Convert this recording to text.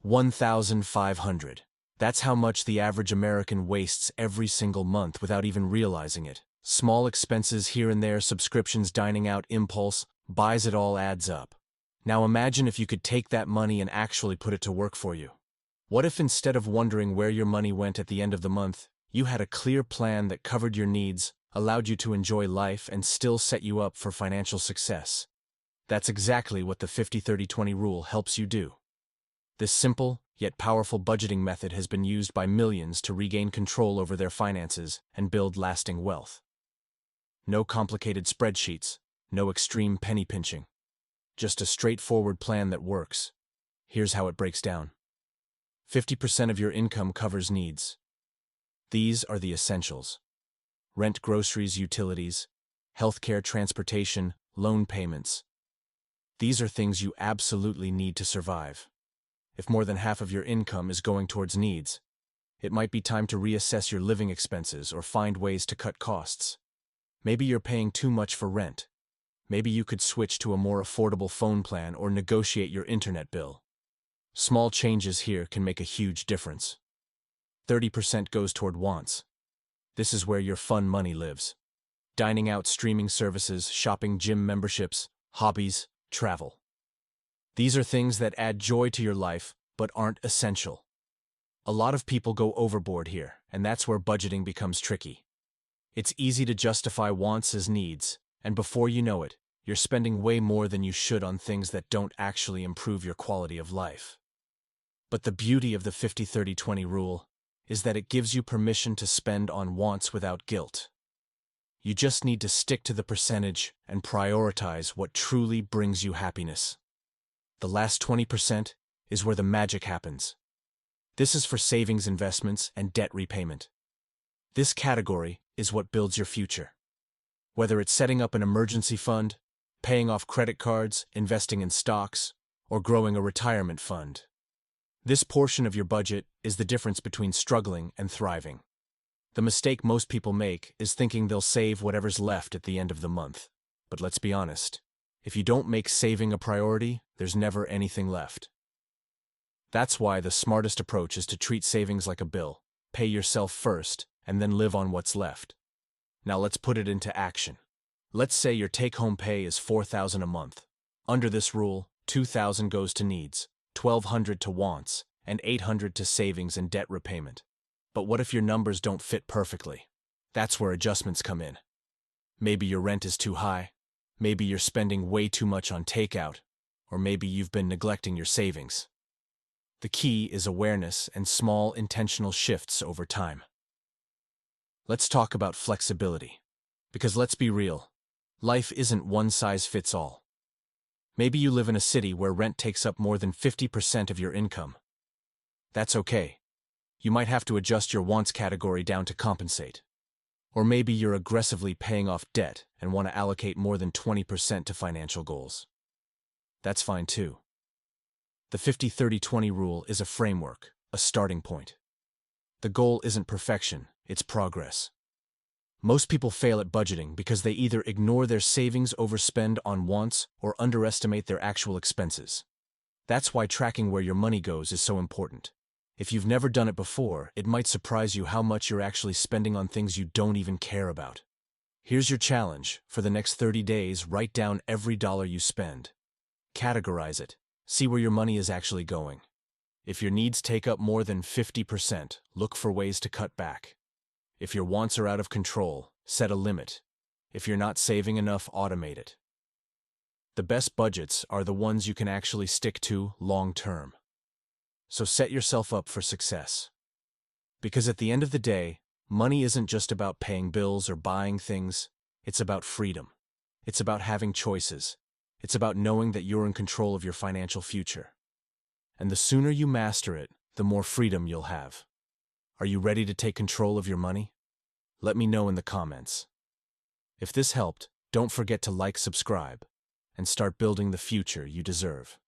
$1,500. That's how much the average American wastes every single month without even realizing it. Small expenses here and there, subscriptions, dining out, impulse buys, it all adds up. Now imagine if you could take that money and actually put it to work for you. What if instead of wondering where your money went at the end of the month, you had a clear plan that covered your needs, allowed you to enjoy life, and still set you up for financial success? That's exactly what the 50-30-20 rule helps you do. This simple, yet powerful budgeting method has been used by millions to regain control over their finances and build lasting wealth. No complicated spreadsheets, no extreme penny pinching. Just a straightforward plan that works. Here's how it breaks down. 50% of your income covers needs. These are the essentials: rent, groceries, utilities, healthcare, transportation, loan payments. These are things you absolutely need to survive. If more than half of your income is going towards needs, it might be time to reassess your living expenses or find ways to cut costs. Maybe you're paying too much for rent. Maybe you could switch to a more affordable phone plan or negotiate your internet bill. Small changes here can make a huge difference. 30% goes toward wants. This is where your fun money lives. Dining out, streaming services, shopping, gym memberships, hobbies, travel. These are things that add joy to your life, but aren't essential. A lot of people go overboard here, and that's where budgeting becomes tricky. It's easy to justify wants as needs, and before you know it, you're spending way more than you should on things that don't actually improve your quality of life. But the beauty of the 50-30-20 rule is that it gives you permission to spend on wants without guilt. You just need to stick to the percentage and prioritize what truly brings you happiness. The last 20% is where the magic happens. This is for savings, investments, and debt repayment. This category is what builds your future. Whether it's setting up an emergency fund, paying off credit cards, investing in stocks, or growing a retirement fund. This portion of your budget is the difference between struggling and thriving. The mistake most people make is thinking they'll save whatever's left at the end of the month. But let's be honest, if you don't make saving a priority, there's never anything left. That's why the smartest approach is to treat savings like a bill, pay yourself first, and then live on what's left. Now let's put it into action. Let's say your take-home pay is $4,000 a month. Under this rule, $2,000 goes to needs, $1,200 to wants, and $800 to savings and debt repayment. But what if your numbers don't fit perfectly? That's where adjustments come in. Maybe your rent is too high, maybe you're spending way too much on takeout, or maybe you've been neglecting your savings. The key is awareness and small intentional shifts over time. Let's talk about flexibility. Because let's be real, life isn't one size fits all. Maybe you live in a city where rent takes up more than 50% of your income. That's okay. You might have to adjust your wants category down to compensate. Or maybe you're aggressively paying off debt and want to allocate more than 20% to financial goals. That's fine too. The 50-30-20 rule is a framework, a starting point. The goal isn't perfection, it's progress. Most people fail at budgeting because they either ignore their savings, overspend on wants, or underestimate their actual expenses. That's why tracking where your money goes is so important. If you've never done it before, it might surprise you how much you're actually spending on things you don't even care about. Here's your challenge. For the next 30 days, write down every dollar you spend. Categorize it. See where your money is actually going. If your needs take up more than 50%, look for ways to cut back. If your wants are out of control, set a limit. If you're not saving enough, automate it. The best budgets are the ones you can actually stick to long term. So set yourself up for success. Because at the end of the day, money isn't just about paying bills or buying things, it's about freedom. It's about having choices. It's about knowing that you're in control of your financial future. And the sooner you master it, the more freedom you'll have. Are you ready to take control of your money? Let me know in the comments. If this helped, don't forget to like, subscribe, and start building the future you deserve.